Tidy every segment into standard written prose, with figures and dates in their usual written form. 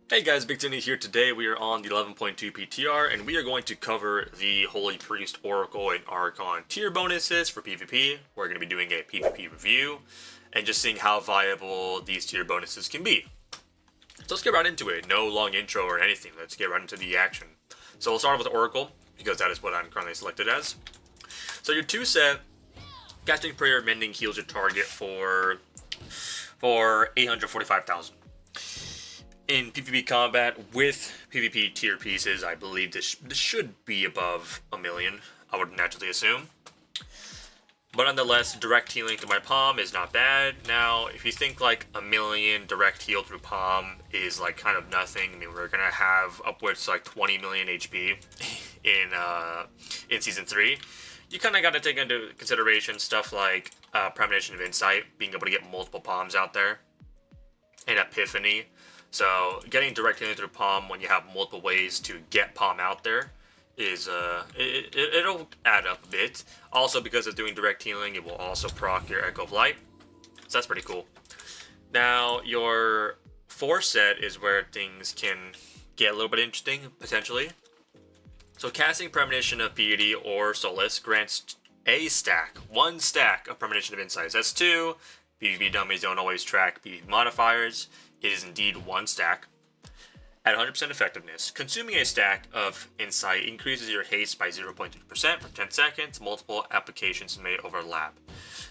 Hey guys, BigDebuffs here. Today we are on the 11.2 PTR and we are going to cover the Holy Priest, Oracle, and Archon tier bonuses for PvP. We're going to be doing a PvP review and just seeing how viable these tier bonuses can be. So let's get right into it. No long intro or anything. Let's get right into the action. So we'll start with Oracle because that is what I'm currently selected as. So your 2 set, Casting Prayer Mending heals your target for 845,000. In PvP combat with PvP tier pieces, I believe this should be above 1 million, I would naturally assume. But nonetheless, direct healing through my palm is not bad. Now, if you think like 1 million direct heal through palm is like kind of nothing, I mean, we're going to have upwards to like 20 million HP in Season 3. You kind of got to take into consideration stuff like Premonition of Insight, being able to get multiple palms out there, and Epiphany. So getting direct healing through palm when you have multiple ways to get palm out there is it'll add up a bit. Also, because of doing direct healing, it will also proc your Echo of Light. So that's pretty cool. Now your 4 set is where things can get a little bit interesting potentially. So casting Premonition of Piety or Solace grants one stack of Premonition of Insights. That's 2. PvP dummies don't always track PvP modifiers. It is indeed 1 stack. At 100% effectiveness, consuming a stack of Insight increases your haste by 0.2% for 10 seconds. Multiple applications may overlap.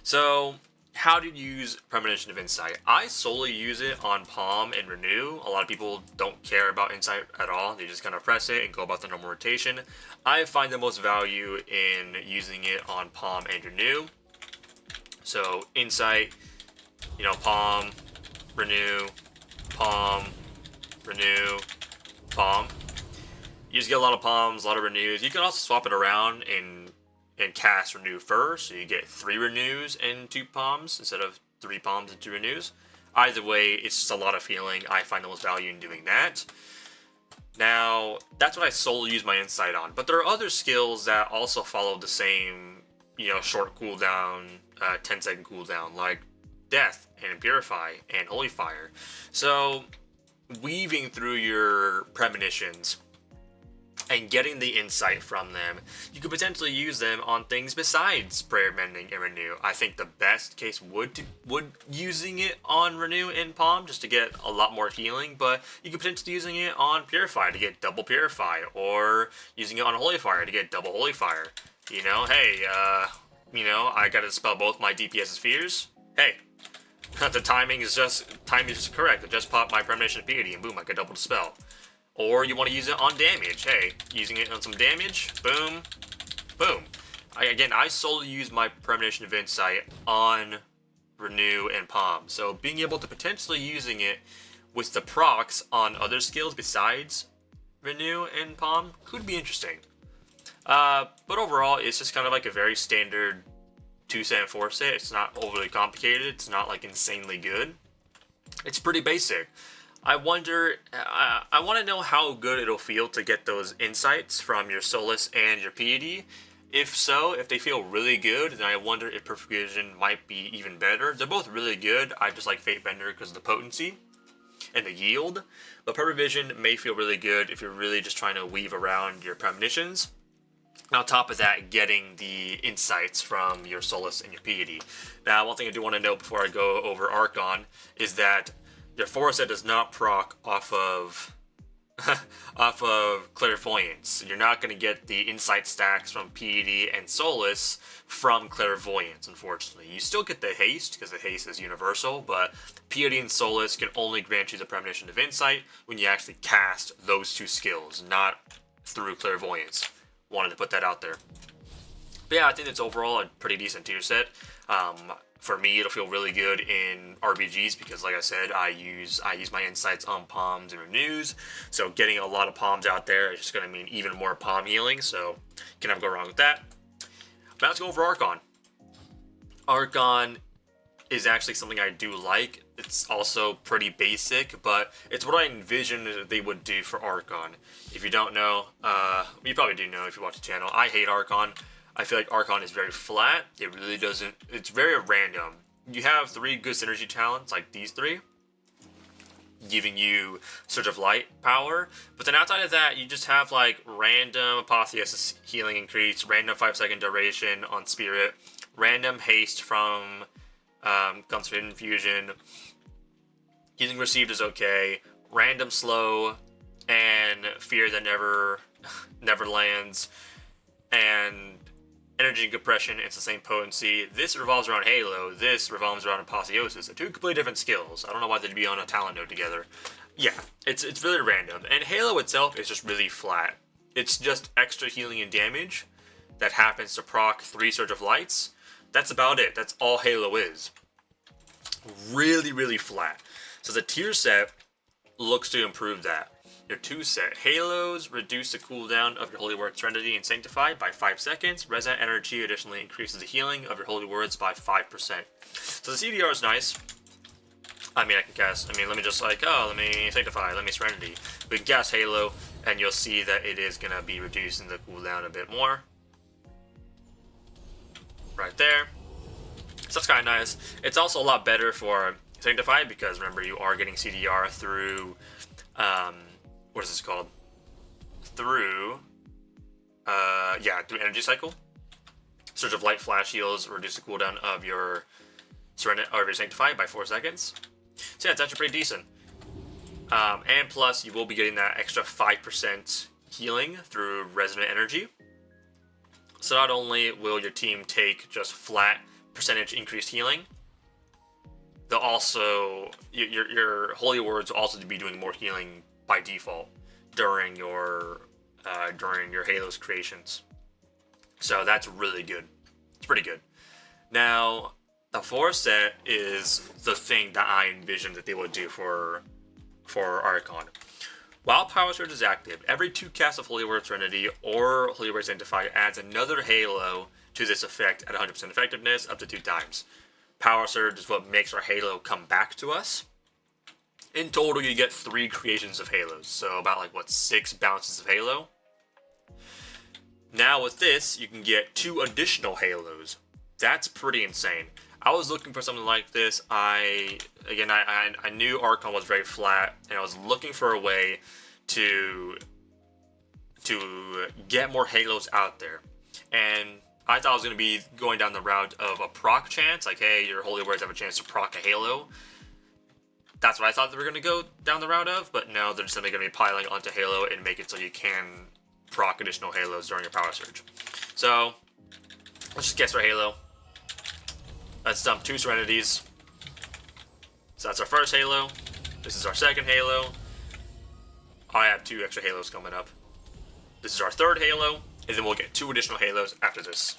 So, how do you use Premonition of Insight? I solely use it on Palm and Renew. A lot of people don't care about Insight at all. They just kind of press it and go about the normal rotation. I find the most value in using it on Palm and Renew. So, Insight, Palm, Renew, Palm, Renew, Palm. You just get a lot of palms, a lot of renews. You can also swap it around and cast Renew first, so you get 3 renews and 2 palms instead of 3 palms and 2 renews. Either way, it's just a lot of healing. I find the most value in doing that. Now, that's what I solely use my Insight on, but there are other skills that also follow the same, short cooldown, 10-second cooldown, like Death and Purify and Holy Fire. So weaving through your premonitions and getting the insight from them, you could potentially use them on things besides Prayer Mending and Renew. I think the best case would using it on Renew and Palm just to get a lot more healing, but you could potentially using it on Purify to get double Purify, or using it on Holy Fire to get double Holy Fire. I gotta dispel both my DPS's fears. Hey, the timing is just correct. I just popped my Premonition of Piety and boom, I could double dispel. Or you want to use it on damage. Hey, using it on some damage, boom, boom. I solely use my Premonition of Insight on Renew and Palm. So being able to potentially using it with the procs on other skills besides Renew and Palm could be interesting. But overall, it's just kind of like a very standard 2 set and 4 set. It's not overly complicated. It's not like insanely good. It's pretty basic. I want to know how good it'll feel to get those insights from your Solace and your Piety. If they feel really good, then I wonder if Perfect Vision might be even better. They're both really good. I just like Fate Bender because of the potency and the yield. But Perfect Vision may feel really good if you're really just trying to weave around your premonitions. On top of that, getting the insights from your Solace and your Piety. Now, one thing I do want to note before I go over Archon is that your 4 set does not proc off of Clairvoyance. You're not going to get the insight stacks from Piety and Solace from Clairvoyance, unfortunately. You still get the haste, because the haste is universal, but Piety and Solace can only grant you the Premonition of Insight when you actually cast those 2 skills, not through Clairvoyance. Wanted to put that out there. But yeah, I think it's overall a pretty decent tier set. For me, it'll feel really good in RBGs because, like I said, I use my insights on palms and renews. So getting a lot of palms out there is just going to mean even more palm healing. So can never go wrong with that. But let's go over Archon. Archon is actually something I do like. It's also pretty basic, but it's what I envisioned they would do for Archon. If you don't know, you probably do know if you watch the channel, I hate Archon. I feel like Archon is very flat. It really doesn't, it's very random. You have 3 good synergy talents, like these 3, giving you Surge of Light power. But then outside of that, you just have like random Apotheosis healing increase, random 5-second duration on Spirit, random haste from Concentrated Infusion, healing received is okay, random slow, and Fear that never lands, and energy compression, it's the same potency. This revolves around Halo, this revolves around Apotheosis. They're two completely different skills. I don't know why they'd be on a talent node together. Yeah, it's really random. And Halo itself is just really flat. It's just extra healing and damage that happens to proc 3 Surge of Lights. That's about it. That's all Halo is. Really, really flat. So the tier set looks to improve that. Your 2 set. Halos reduce the cooldown of your Holy Word Serenity and Sanctify by 5 seconds. Resonant Energy additionally increases the healing of your Holy Words by 5%. So the CDR is nice. I mean, I can cast, let me just like, let me Sanctify, let me Serenity. We can cast Halo, and you'll see that it is going to be reducing the cooldown a bit more. Right there. So that's kind of nice. It's also a lot better for Sanctify, because remember, you are getting CDR through, what is this called? Through Energy Cycle. Surge of Light Flash Heals reduce the cooldown of your Serenity or your Sanctify by 4 seconds. So yeah, it's actually pretty decent. And plus, you will be getting that extra 5% healing through Resonant Energy. So not only will your team take just flat percentage increased healing, they'll also your Holy Words will also be doing more healing by default during your Halo's creations. So that's really good. It's pretty good. Now, the 4 set is the thing that I envisioned that they would do for Archon. While Power Surge is active, every 2 casts of Holy Word Serenity or Holy Word Sanctify adds another Halo to this effect at 100% effectiveness up to 2 times. Power Surge is what makes our Halo come back to us. In total, you get 3 creations of Halos, so about 6 bounces of Halo. Now with this, you can get 2 additional Halos. That's pretty insane. I was looking for something like this. I knew Archon was very flat, and I was looking for a way to get more Halos out there. And I thought I was going to be going down the route of a proc chance, like, hey, your Holy Words have a chance to proc a Halo. That's what I thought they were going to go down the route of, but no, they're just simply going to be piling onto Halo and make it so you can proc additional Halos during your Power Surge. So, let's just guess our Halo. Let's dump 2 Serenities. So that's our first Halo. This is our second Halo. I have 2 extra Halos coming up. This is our third Halo, and then we'll get 2 additional Halos after this.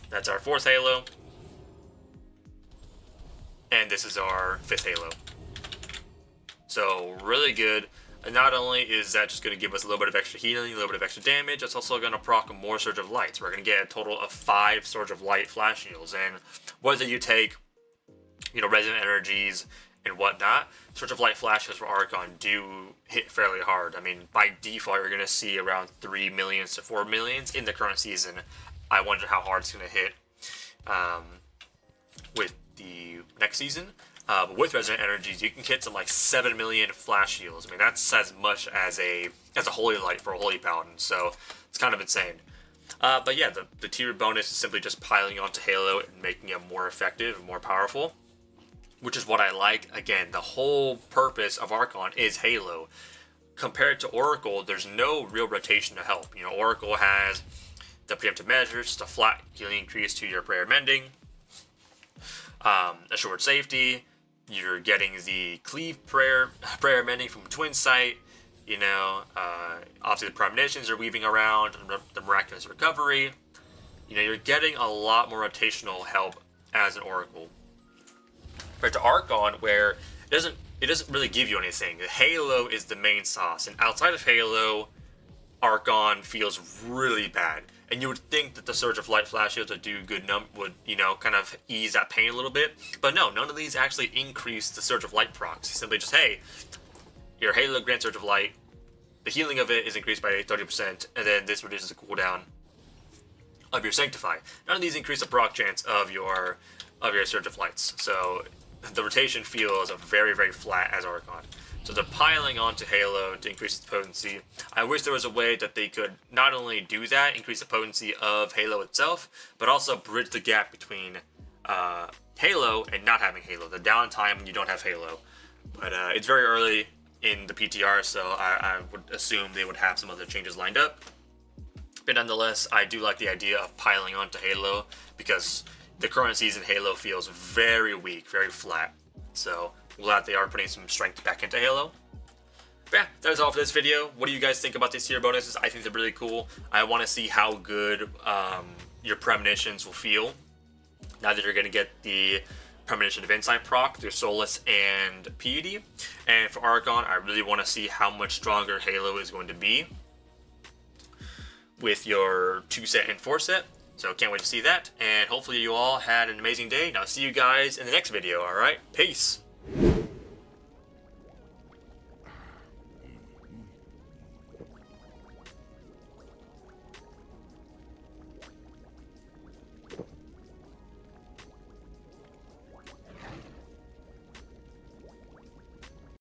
That's our 4th Halo. And this is our 5th Halo. So, really good. And not only is that just going to give us a little bit of extra healing, a little bit of extra damage, it's also going to proc more Surge of Lights. We're going to get a total of 5 Surge of Light flash heals. And whether you take, Resonant Energies and whatnot, Surge of Light flash heals for Archon do hit fairly hard. I mean, by default, you're going to see around 3 millions to 4 millions in the current season. I wonder how hard it's going to hit with the next season. But with Resonant Energies, you can hit some 7 million flash heals. I mean, that's as much as a Holy Light for a Holy Paladin, so it's kind of insane. But yeah, the tier bonus is simply just piling onto Halo and making it more effective and more powerful, which is what I like. Again, the whole purpose of Archon is Halo. Compared to Oracle, there's no real rotation to help. Oracle has the preemptive measures, just a flat healing increase to your prayer mending, assured safety. You're getting the cleave prayer mending from Twin Sight. Obviously the premonitions are weaving around, the miraculous recovery. You're getting a lot more rotational help as an Oracle. Compared to Archon, where it doesn't really give you anything. Halo is the main sauce, and outside of Halo, Archon feels really bad. And you would think that the Surge of Light flash heals would do good, kind of ease that pain a little bit. But no, none of these actually increase the Surge of Light procs. It's simply just, hey, your Halo grants Surge of Light, the healing of it is increased by 30%, and then this reduces the cooldown of your Sanctify. None of these increase the proc chance of your Surge of Lights. So the rotation feels very, very flat as Archon. So they're piling onto Halo to increase its potency. I wish there was a way that they could not only do that, increase the potency of Halo itself, but also bridge the gap between Halo and not having Halo, the downtime when you don't have Halo. But it's very early in the PTR, so I would assume they would have some other changes lined up. But nonetheless, I do like the idea of piling onto Halo, because the current season Halo feels very weak, very flat. So glad they are putting some strength back into Halo. But yeah, that is all for this video. What do you guys think about these tier bonuses? I think they're really cool. I want to see how good your premonitions will feel now that you're going to get the premonition of insight proc through Solus and PUD. And for Archon, I really want to see how much stronger Halo is going to be with your 2-set and 4-set. So can't wait to see that. And hopefully you all had an amazing day. And I'll see you guys in the next video. Alright, peace.